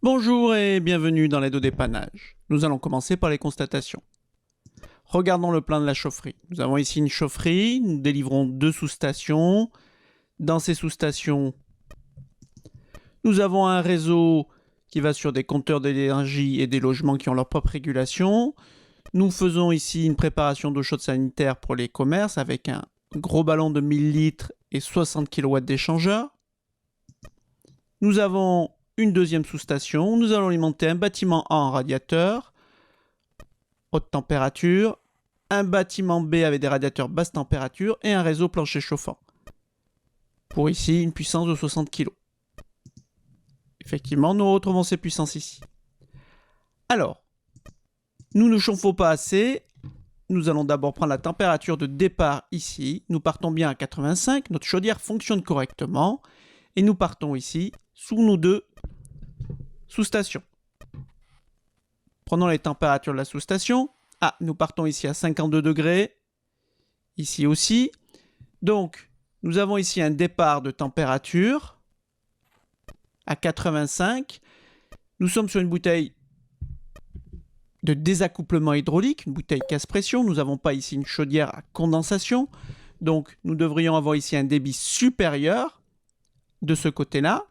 Bonjour et bienvenue dans l'aide au dépannage. Nous allons commencer par les constatations. Regardons le plan de la chaufferie. Nous avons ici une chaufferie, nous délivrons 2 sous-stations. Dans ces sous-stations, nous avons un réseau qui va sur des compteurs d'énergie et des logements qui ont leur propre régulation. Nous faisons ici une préparation d'eau chaude sanitaire pour les commerces avec un gros ballon de 1000 litres et 60 kW d'échangeur. Nous avons une deuxième sous-station. Nous allons alimenter un bâtiment A en radiateur, haute température, un bâtiment B avec des radiateurs basse température et un réseau plancher chauffant. Pour ici, une puissance de 60 kg. Effectivement, nous retrouvons ces puissances ici. Alors, nous ne chauffons pas assez. Nous allons d'abord prendre la température de départ ici. Nous partons bien à 85. Notre chaudière fonctionne correctement. Et nous partons ici sous nos 2 sous-stations. Prenons les températures de la sous-station. Ah, nous partons ici à 52 degrés. Ici aussi. Donc, nous avons ici un départ de température à 85. Nous sommes sur une bouteille de désaccouplement hydraulique, une bouteille casse-pression. Nous n'avons pas ici une chaudière à condensation. Donc, nous devrions avoir ici un débit supérieur de ce côté-là.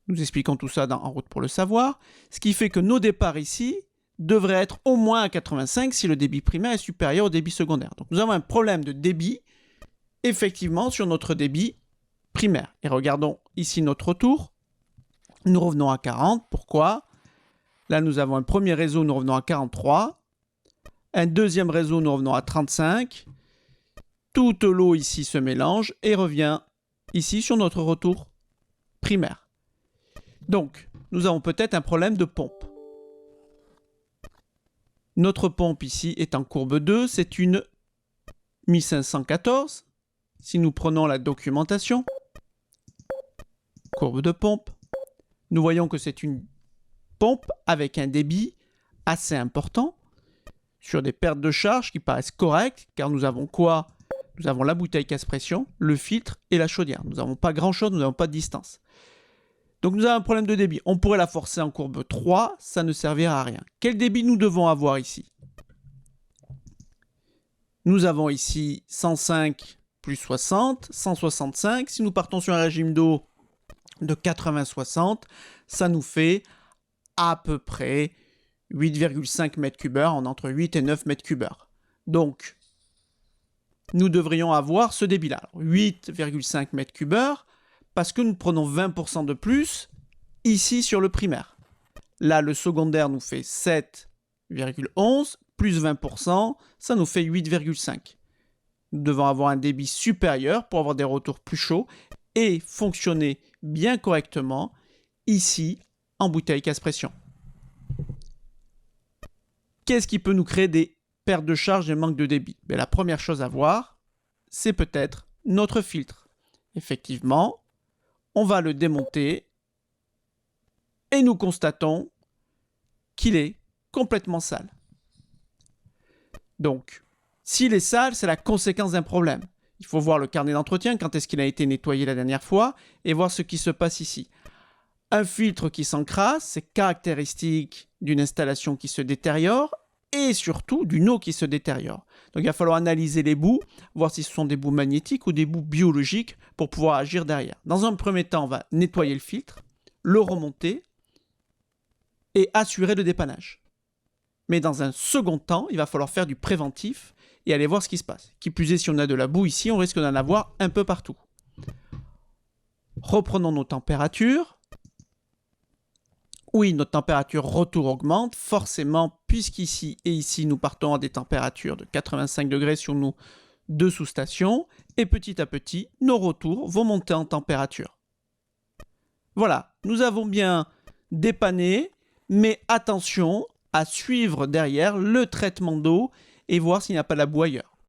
Nous expliquons tout ça En route pour le savoir. Ce qui fait que nos départs ici devraient être au moins à 85 si le débit primaire est supérieur au débit secondaire. Donc, nous avons un problème de débit, effectivement, sur notre débit primaire. Et regardons ici notre retour. Nous revenons à 40. Pourquoi ? Là, nous avons un premier réseau, nous revenons à 43. Un deuxième réseau, nous revenons à 35. Toute l'eau ici se mélange et revient ici sur notre retour primaire. Donc, nous avons peut-être un problème de pompe. Notre pompe ici est en courbe 2, c'est une 1514. Si nous prenons la documentation, courbe de pompe, nous voyons que c'est une pompe avec un débit assez important sur des pertes de charge qui paraissent correctes, car nous avons quoi ? Nous avons la bouteille casse-pression, le filtre et la chaudière. Nous n'avons pas grand-chose, nous n'avons pas de distance. Donc nous avons un problème de débit. On pourrait la forcer en courbe 3, ça ne servira à rien. Quel débit nous devons avoir ici ? Nous avons ici 105 plus 60, 165. Si nous partons sur un régime d'eau de 80-60, ça nous fait à peu près 8,5 m3 en entre 8 et 9 m3. Donc, nous devrions avoir ce débit-là. 8,5 m3 parce que nous prenons 20% de plus ici sur le primaire. Là, le secondaire nous fait 7,11 plus 20%, ça nous fait 8,5. Nous devons avoir un débit supérieur pour avoir des retours plus chauds et fonctionner bien correctement ici en bouteille casse-pression. Qu'est-ce qui peut nous créer des pertes de charge et manque de débit ? Mais la première chose à voir, c'est peut-être notre filtre. Effectivement, on va le démonter et nous constatons qu'il est complètement sale. Donc, s'il est sale, c'est la conséquence d'un problème. Il faut voir le carnet d'entretien, quand est-ce qu'il a été nettoyé la dernière fois, et voir ce qui se passe ici. Un filtre qui s'encrasse, c'est caractéristique d'une installation qui se détériore et surtout d'une eau qui se détériore. Donc il va falloir analyser les bouts, voir si ce sont des bouts magnétiques ou des bouts biologiques pour pouvoir agir derrière. Dans un premier temps, on va nettoyer le filtre, le remonter et assurer le dépannage. Mais dans un second temps, il va falloir faire du préventif et aller voir ce qui se passe. Qui plus est, si on a de la boue ici, on risque d'en avoir un peu partout. Reprenons nos températures. Oui, notre température retour augmente, forcément, puisqu'ici et ici, nous partons à des températures de 85 degrés sur nos 2 sous-stations, et petit à petit, nos retours vont monter en température. Voilà, nous avons bien dépanné, mais attention à suivre derrière le traitement d'eau et voir s'il n'y a pas la boue ailleurs.